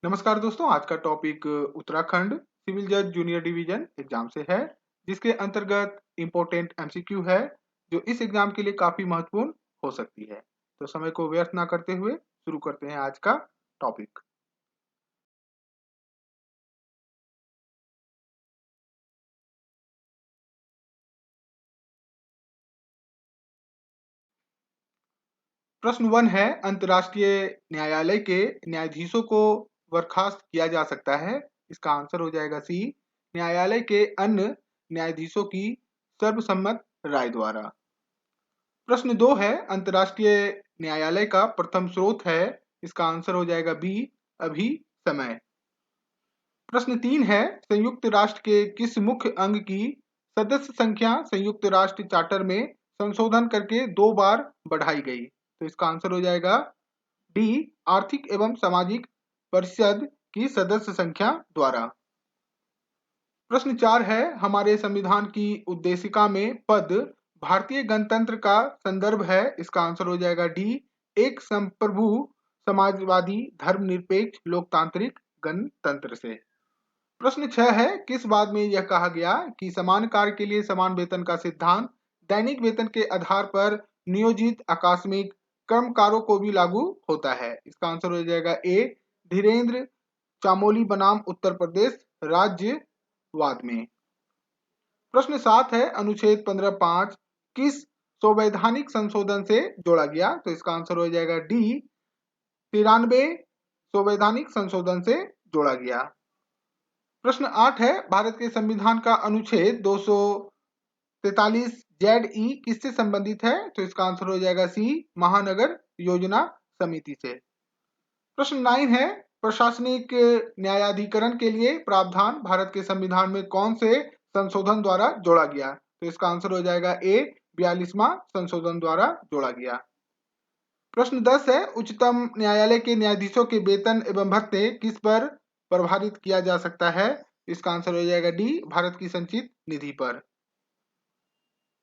नमस्कार दोस्तों, आज का टॉपिक उत्तराखंड सिविल जज जूनियर डिवीजन एग्जाम से है, जिसके अंतर्गत इम्पोर्टेंट एमसीक्यू है, जो इस एग्जाम के लिए काफी महत्वपूर्ण हो सकती है। तो समय को व्यर्थ ना करते हुए शुरू करते हैं आज का टॉपिक। प्रश्न 1 है, अंतर्राष्ट्रीय न्यायालय के न्यायाधीशों को बर्खास्त किया जा सकता है। इसका आंसर हो जाएगा सी, न्यायालय के अन्य न्यायाधीशों की सर्वसम्मत राय द्वारा। प्रश्न 2 है, अंतर्राष्ट्रीय न्यायालय का प्रथम स्रोत है। इसका आंसर हो जाएगा बी, अभी समय। प्रश्न 3 है, संयुक्त राष्ट्र के किस मुख्य अंग की सदस्य संख्या संयुक्त राष्ट्र चार्टर में संशोधन करके 2 बार बढ़ाई गई? तो इसका आंसर हो जाएगा डी, आर्थिक एवं सामाजिक परिषद की सदस्य संख्या द्वारा। प्रश्न 4 है, हमारे संविधान की उद्देशिका में पद भारतीय गणतंत्र का संदर्भ है। इसका आंसर हो जाएगा डी, एक संप्रभु समाजवादी धर्मनिरपेक्ष लोकतांत्रिक गणतंत्र से। प्रश्न 6 है, किस बात में यह कहा गया कि समान कार्य के लिए समान वेतन का सिद्धांत दैनिक वेतन के आधार पर नियोजित आकस्मिक कर्मकारों को भी लागू होता है? इसका आंसर हो जाएगा ए, धीरेन्द्र चामोली बनाम उत्तर प्रदेश राज्यवाद में। प्रश्न 7 है, अनुच्छेद 15(5) किस संवैधानिक संशोधन से जोड़ा गया? तो इसका आंसर हो जाएगा डी, 93 संवैधानिक संशोधन से जोड़ा गया। प्रश्न 8 है, भारत के संविधान का अनुच्छेद 243 जेड ई किससे संबंधित है? तो इसका आंसर हो जाएगा सी, महानगर योजना समिति से। प्रश्न 9 है, प्रशासनिक न्यायाधिकरण के लिए प्रावधान भारत के संविधान में कौन से संशोधन द्वारा जोड़ा गया? तो इसका आंसर हो जाएगा ए, 42वां संशोधन द्वारा जोड़ा गया। प्रश्न 10 है, उच्चतम न्यायालय के न्यायाधीशों के वेतन एवं भत्ते किस पर प्रभावित किया जा सकता है? इसका आंसर हो जाएगा डी, भारत की संचित निधि पर।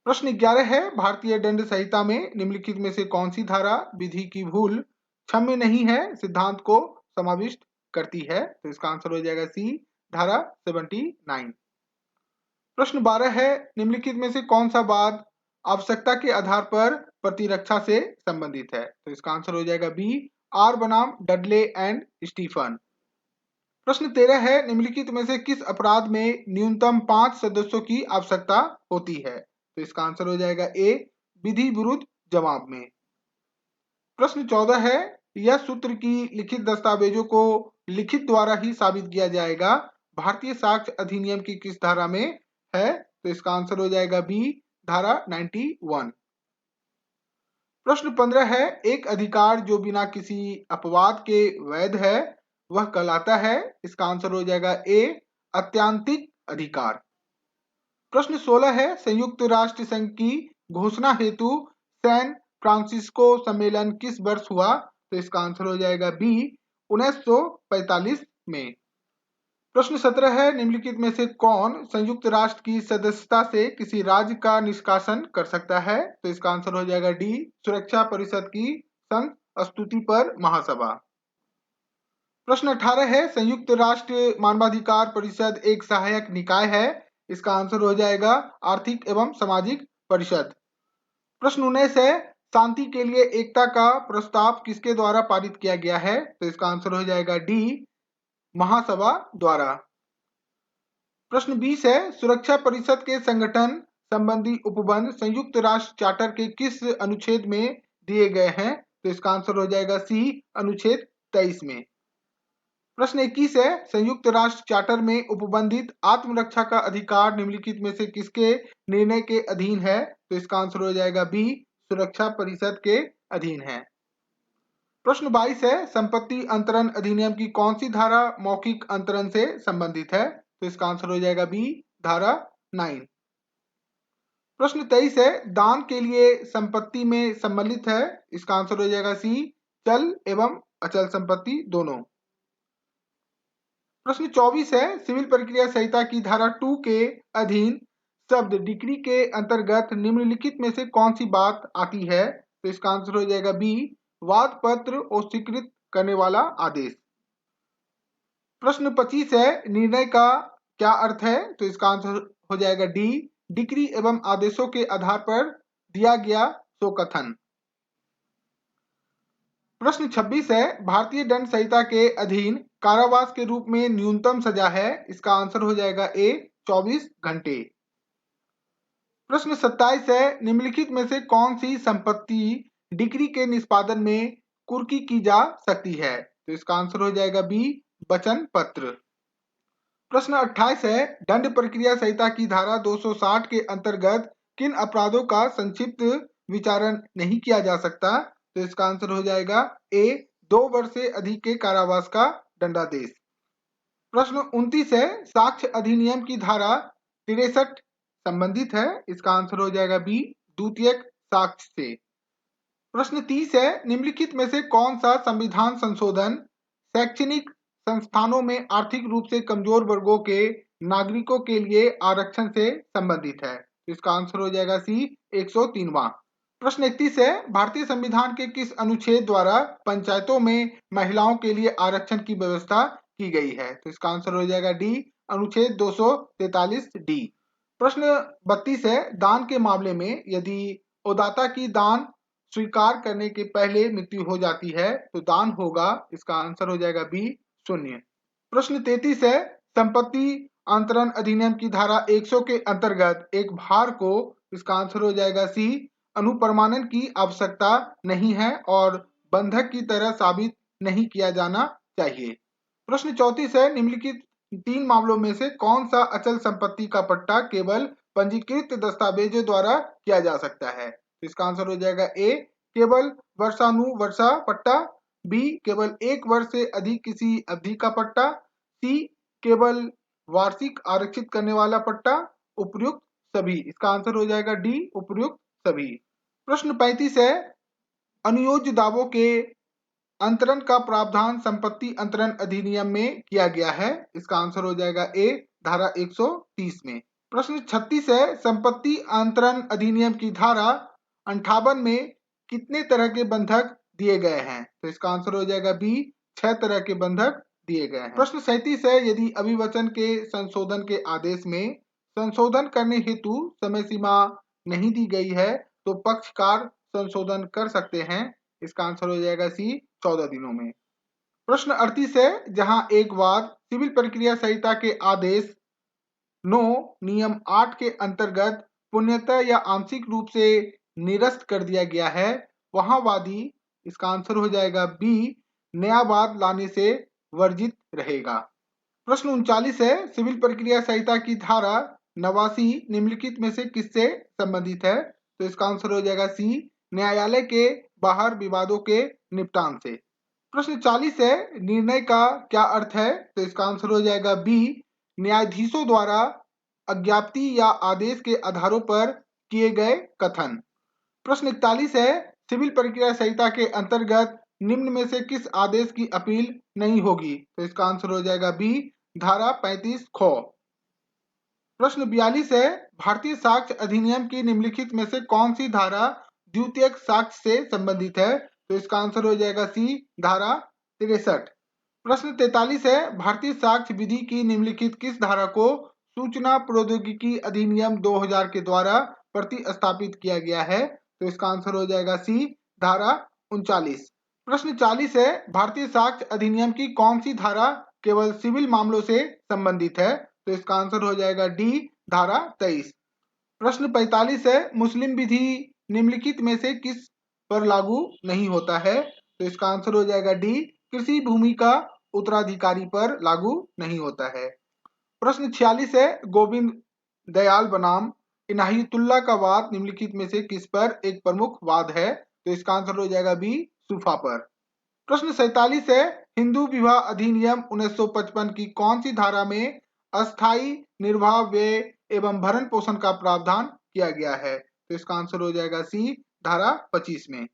प्रश्न 11 है, भारतीय दंड संहिता में निम्नलिखित में से कौन सी धारा विधि की भूल क्षम्य नहीं है सिद्धांत को समाविष्ट करती है? तो इसका आंसर हो जाएगा सी, धारा 79। प्रश्न 12 है, निम्नलिखित में से कौन सा वाद आवश्यकता के आधार पर प्रतिरक्षा से संबंधित है? तो इसका आंसर हो जाएगा बी, आर बनाम डडले एंड स्टीफन। प्रश्न 13 है, निम्नलिखित में से किस अपराध में न्यूनतम 5 सदस्यों की आवश्यकता होती है? तो इसका आंसर हो जाएगा ए, विधि विरुद्ध जवाब में। प्रश्न 14 है, यह सूत्र की लिखित दस्तावेजों को लिखित द्वारा ही साबित किया जाएगा भारतीय साक्ष्य अधिनियम की किस धारा में है? तो इसका आंसर हो जाएगा बी, धारा 91। प्रश्न 15 है, एक अधिकार जो बिना किसी अपवाद के वैध है वह कहलाता है? इसका आंसर हो जाएगा ए, अत्यांतिक अधिकार। प्रश्न 16 है, संयुक्त राष्ट्र संघ की घोषणा हेतु सैन फ्रांसिस्को सम्मेलन किस वर्ष हुआ? तो इसका आंसर हो जाएगा बी, 1945 में। प्रश्न 17 है, निम्नलिखित में से कौन संयुक्त राष्ट्र की सदस्यता से किसी राज्य का निष्कासन कर सकता है? तो इसका आंसर हो जाएगा डी, सुरक्षा परिषद की संस्तुति पर महासभा। प्रश्न 18 है, संयुक्त राष्ट्र मानवाधिकार परिषद एक सहायक निकाय है। इसका आंसर हो जाएगा आर्थिक एवं सामाजिक परिषद। प्रश्न 19 है, शांति के लिए एकता का प्रस्ताव किसके द्वारा पारित किया गया है? तो इसका आंसर हो जाएगा डी, महासभा द्वारा। प्रश्न 20 है, सुरक्षा परिषद के संगठन संबंधी उपबंध संयुक्त राष्ट्र चार्टर के किस अनुच्छेद में दिए गए हैं? तो इसका आंसर हो जाएगा सी, अनुच्छेद 23 में। प्रश्न 21 है, संयुक्त राष्ट्र चार्टर में उपबंधित आत्मरक्षा का अधिकार निम्नलिखित में से किसके निर्णय के अधीन है? तो इसका आंसर हो जाएगा बी, सुरक्षा परिषद के अधीन है। प्रश्न 22 है, संपत्ति अंतरण अधिनियम की कौन सी धारा मौखिक अंतरण से संबंधित है? तो इसका आंसर हो जाएगा बी, धारा 9। प्रश्न 23 है, दान के लिए संपत्ति में सम्मिलित है। इसका आंसर हो जाएगा सी, चल एवं अचल संपत्ति दोनों। प्रश्न 24 है, सिविल प्रक्रिया संहिता की धारा 2 के अधीन शब्द डिक्री के अंतर्गत निम्नलिखित में से कौन सी बात आती है? तो इसका आंसर हो जाएगा बी, वाद पत्र और स्वीकृत करने वाला आदेश। प्रश्न 25 है, निर्णय का क्या अर्थ है? तो इसका आंसर हो जाएगा डी, डिक्री एवं आदेशों के आधार पर दिया गया सो कथन। प्रश्न 26 है, भारतीय दंड संहिता के अधीन कारावास के रूप में न्यूनतम सजा है? इसका आंसर हो जाएगा ए, 24 घंटे। प्रश्न 27 है, निम्नलिखित में से कौन सी संपत्ति डिक्री के निष्पादन में कुर्की की जा सकती है? तो इसका आंसर हो जाएगा बी, वचन पत्र। प्रश्न 28 है, दंड प्रक्रिया संहिता की धारा 260 के अंतर्गत किन अपराधों का संक्षिप्त विचारण नहीं किया जा सकता? तो इसका आंसर हो जाएगा ए, 2 वर्ष से अधिक के कारावास का दंडादेश। प्रश्न 29 है, साक्ष्य अधिनियम की धारा 63 संबंधित है? इसका आंसर हो जाएगा बी, द्वितीयक साक्ष्य से। प्रश्न 30 है, निम्नलिखित में से कौन सा संविधान संशोधन शैक्षणिक संस्थानों में आर्थिक रूप से कमजोर वर्गों के नागरिकों के लिए आरक्षण से संबंधित है? तो इसका आंसर हो जाएगा सी, 103वां। प्रश्न 31 है, भारतीय संविधान के किस अनुच्छेद द्वारा पंचायतों में महिलाओं के लिए आरक्षण की व्यवस्था की गई है? तो इसका आंसर हो जाएगा डी, अनुच्छेद 243 डी। प्रश्न 32 है, दान के मामले में यदि उदाता की दान स्वीकार करने के पहले मृत्यु हो जाती है तो दान होगा? इसका आंसर हो जाएगा बी, शून्य। प्रश्न 33 है, संपत्ति अंतरण अधिनियम की धारा 100 के अंतर्गत एक भार को, इसका आंसर हो जाएगा सी, अनुप्रमाणन की आवश्यकता नहीं है और बंधक की तरह साबित नहीं किया जाना चाहिए। प्रश्न 34 है, निम्नलिखित 3 मामलों में से कौन सा अचल संपत्ति का पट्टा केवल पंजीकृत दस्तावेजों द्वारा किया जा सकता है? तो इसका आंसर हो जाएगा ए, केवल वर्षानुवर्षा पट्टा, बी, केवल 1 वर्ष से अधिक किसी अवधि का पट्टा, सी, केवल वार्षिक आरक्षित करने वाला पट्टा, उपयुक्त सभी। इसका आंसर हो जाएगा डी, उपयुक्त सभी। प्रश्न 35 है, अनुयोज्य दावों के अंतरण का प्रावधान संपत्ति अंतरण अधिनियम में किया गया है? इसका आंसर हो जाएगा ए, धारा 130 में। प्रश्न 36 है, संपत्ति अंतरण अधिनियम की धारा 58 में कितने तरह के बंधक दिए गए हैं? तो इसका आंसर हो जाएगा बी, 6 तरह के बंधक दिए गए हैं। प्रश्न 37 है, यदि अभिवचन के संशोधन के आदेश में संशोधन करने हेतु समय सीमा नहीं दी गई है तो पक्षकार संशोधन कर सकते हैं? इसका आंसर हो जाएगा सी, 14 दिनों में। प्रश्न 38 है, जहां एक वाद सिविल प्रक्रिया संहिता के आदेश 9 नियम 8 के अंतर्गत पूर्णतः या आंशिक रूप से निरस्त कर दिया गया है, वहां वादी, इसका आंसर हो जाएगा बी, नया वाद लाने से वर्जित रहेगा। प्रश्न 39 है, सिविल प्रक्रिया संहिता की धारा 89 निम्नलिखित में से किससे संबंधित है? तो इसका आंसर हो जाएगा सी, न्यायालय के बाहर विवादों के निपटान से। प्रश्न 40 है, निर्णय का क्या अर्थ है? तो इसका आंसर हो जाएगा बी, न्यायाधीशों द्वारा अज्ञाप्ति या आदेश के आधारों पर किए गए कथन। प्रश्न 41 है, सिविल प्रक्रिया संहिता के अंतर्गत निम्न में से किस आदेश की अपील नहीं होगी? तो इसका आंसर हो जाएगा बी, धारा 35 ख। प्रश्न 42 है, भारतीय साक्ष्य अधिनियम की निम्नलिखित में से कौन सी धारा द्वितीयक साक्ष्य से संबंधित है? तो इसका आंसर हो जाएगा सी, धारा 63। प्रश्न 43 है, भारतीय साक्ष्य विधि की निम्नलिखित किस धारा को सूचना प्रौद्योगिकी अधिनियम 2000 के द्वारा प्रतिस्थापित किया गया है? तो इसका आंसर हो जाएगा सी, धारा 39। प्रश्न 40 है, भारतीय साक्ष्य अधिनियम की कौन सी धारा केवल सिविल मामलों से संबंधित है? तो इसका आंसर हो जाएगा डी, धारा 23। प्रश्न 45 है, मुस्लिम विधि निम्नलिखित में से किस पर लागू नहीं होता है? तो इसका आंसर हो जाएगा डी, कृषि भूमि का उत्तराधिकारी पर लागू नहीं होता है। प्रश्न 46 है, गोविंद दयाल बनाम इनायतुल्लाह का वाद निम्नलिखित में से किस पर एक प्रमुख वाद है? तो इसका आंसर हो जाएगा बी, सूफा पर। प्रश्न 47 है, हिंदू विवाह अधिनियम 1955 की कौन सी धारा में अस्थायी निर्वाह व्यय एवं भरण पोषण का प्रावधान किया गया है? तो इसका आंसर हो जाएगा सी, धारा 25 में।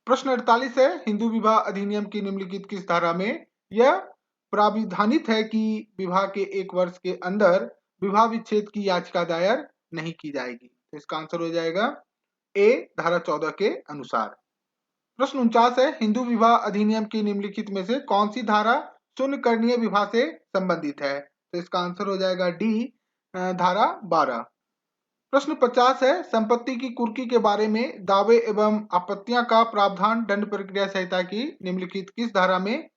प्रश्न 48 है, हिंदू विवाह अधिनियम की निम्नलिखित किस धारा में यह प्राविधानित है कि विवाह के 1 वर्ष के अंदर विवाह विच्छेद की याचिका दायर नहीं की जाएगी? तो इसका आंसर हो जाएगा ए, धारा 14 के अनुसार। प्रश्न 49 है, हिंदू विवाह अधिनियम की निम्नलिखित में से कौन सी धारा शून्यकरणीय विवाह से संबंधित है। तो इसका आंसर हो जाएगा डी, धारा 12। प्रश्न 50 है, संपत्ति की कुर्की के बारे में दावे एवं आपत्तियां का प्रावधान दंड प्रक्रिया संहिता की निम्नलिखित किस धारा में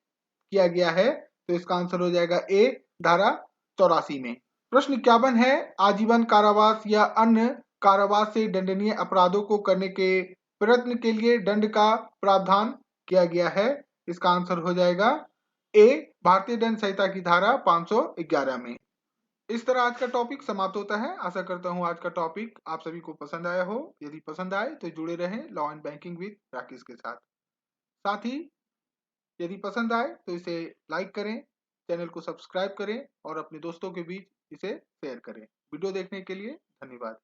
किया गया है? तो इसका आंसर हो जाएगा ए, धारा 84 में। प्रश्न 51 है, आजीवन कारावास या अन्य कारावास से दंडनीय अपराधों को करने के प्रयत्न के लिए दंड का प्रावधान किया गया है। इसका आंसर हो जाएगा ए, भारतीय दंड संहिता की धारा 511 में। इस तरह आज का टॉपिक समाप्त होता है। आशा करता हूँ आज का टॉपिक आप सभी को पसंद आया हो। यदि पसंद आए तो जुड़े रहें law and banking with Rakesh के साथ। साथ ही यदि पसंद आए तो इसे लाइक करें, चैनल को सब्सक्राइब करें और अपने दोस्तों के बीच इसे शेयर करें। वीडियो देखने के लिए धन्यवाद।